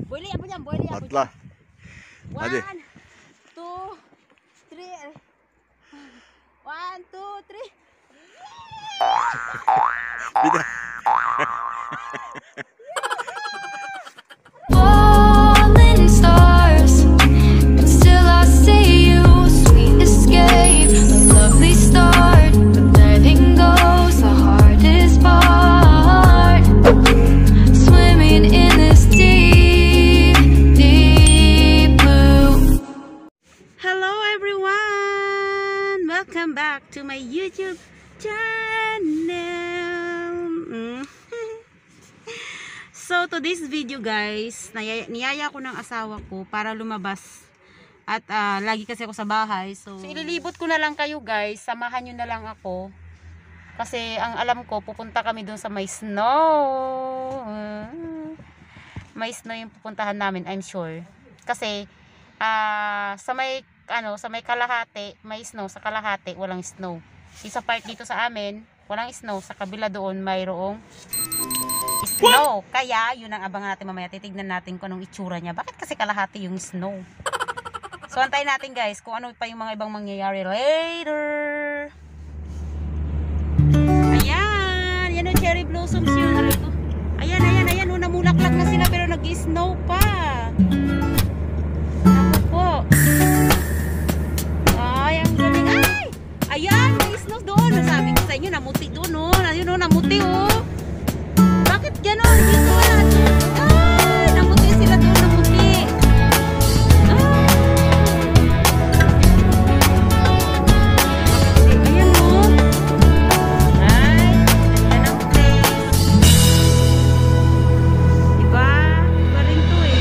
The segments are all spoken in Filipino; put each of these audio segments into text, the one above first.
Boleh apa jam? Boleh apa? Patla. Hadi. 1, 2, 3. 1, 2, 3. Bida. Falling stars, but still I see you. Sweet escape, a lovely start, but letting go's the hardest part. Swimming in this deep, deep blue. Hello everyone! Welcome back to my YouTube channel. So today's video guys, niyaya ko ng asawa ko para lumabas. At lagi kasi ako sa bahay. So ililibot ko na lang kayo guys. Samahan nyo na lang ako. Kasi ang alam ko, pupunta kami dun sa may snow. May snow yung pupuntahan namin, I'm sure. Kasi sa may Kalahati, may snow. Sa Kalahati, walang snow. Isa part dito sa amin, walang snow. Sa kabila doon, mayroong snow. Kaya, yun ang abangan natin mamaya. Titignan natin kung anong itsura niya. Bakit kasi Kalahati yung snow? So, antayin natin guys kung ano pa yung mga ibang mangyayari later. Ayan. Yan yung cherry blossoms yun. Ayan. O, namulaklak na sila pero nag-snow pa. Ako po. Ay, ang galing. Ay! Ayan, may snow doon. Sabi ko sa inyo, namuti doon, o. Ayun, o, namuti, o. Bakit gano'n? Dito wala doon. Ay, namuti sila doon, namuti. Ayan, o. Ay, ganda ng place. Diba? Galing to, eh.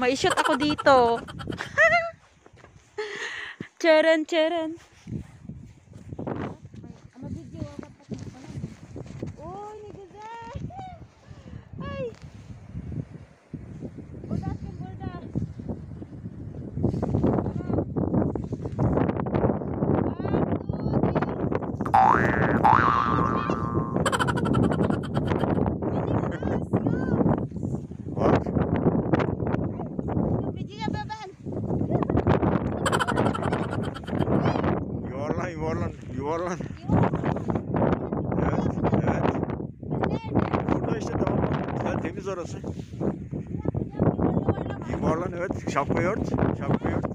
May shoot ako dito. Charan, charan. Uy, ni Gazelle. Ay. Bordas ka, bordas. Bak. Yuvarlan yuvarlan yuvarlan. Evet evet. Burada işte tamam. Güzel temiz orası. Yuvarlan evet. Şapkayı ört. Şapkayı ört.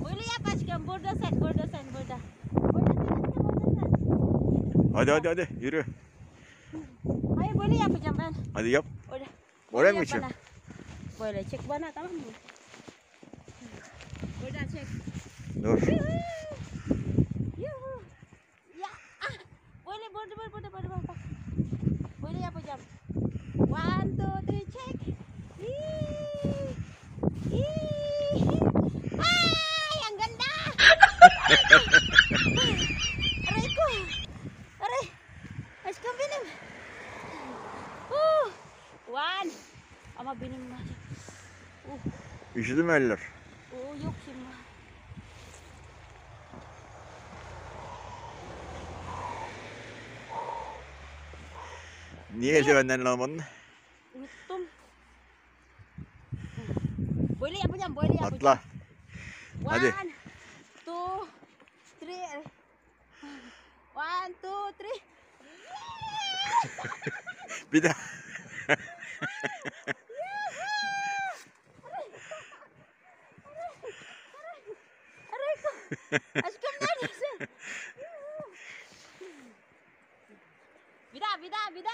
Boleh ya başkan burada sen burada. Hadi hadi hadi yürü. Hayır böyle yapacağım ben. Hadi yap. Orada. Oraya mı Yap geçiyorsun? bana. Böyle çek bana tamam mı? Buradan çek. Dur. Yuhu. Ya. Ah. Böyle burada bak. Böyle yapacağım. 1, 2, 3 çek. Yang ganda. Aray ko. Aray. Aşkım benim. 1. Ama benim Üşüdü mü eller? yok şimdi. Niye eldivenlerini almadın? Unuttum. Böyle yapacağım. Atla. Hadi. 1, 2, 3. 1, 2, 3. Bir daha. Aşkım neredesin? Bir daha. 1, 2, 3.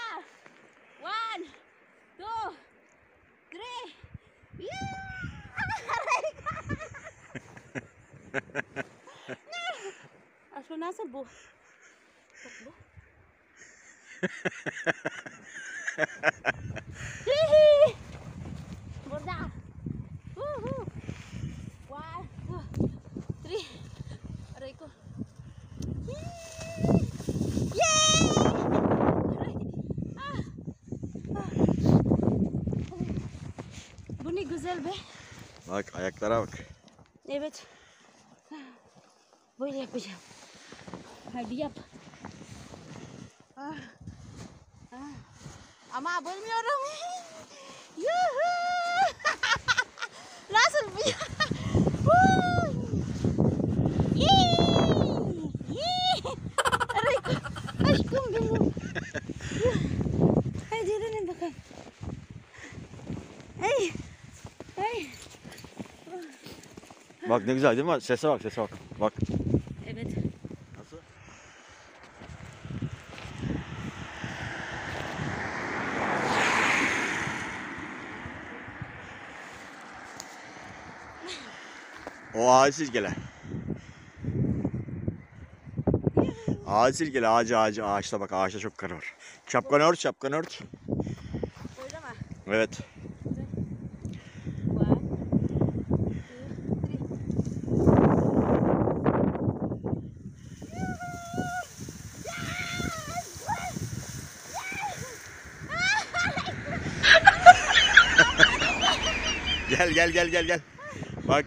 Aşkım nasıl bu? Bak bu. Burada. 1, 2, 3. Aray ko. Yay! Bu ne güzel be. Bak ayaklara bak. Evet. Böyle yapacağım. Hadi yap. Ama bilmiyorum. Yuhu! Nasıl bir... Aşkım benim. Hadi dönün bakalım. Hey. Bak ne güzel değil mi? Sese bak sese bak. Bak. Evet. Nasıl? O ağaç silkele. Ağaç silkele ağaçta bak ağaçta çok kar var. Şapkanı ört. Öyle mi? Evet. 1, 2, 3. Gel. Bak.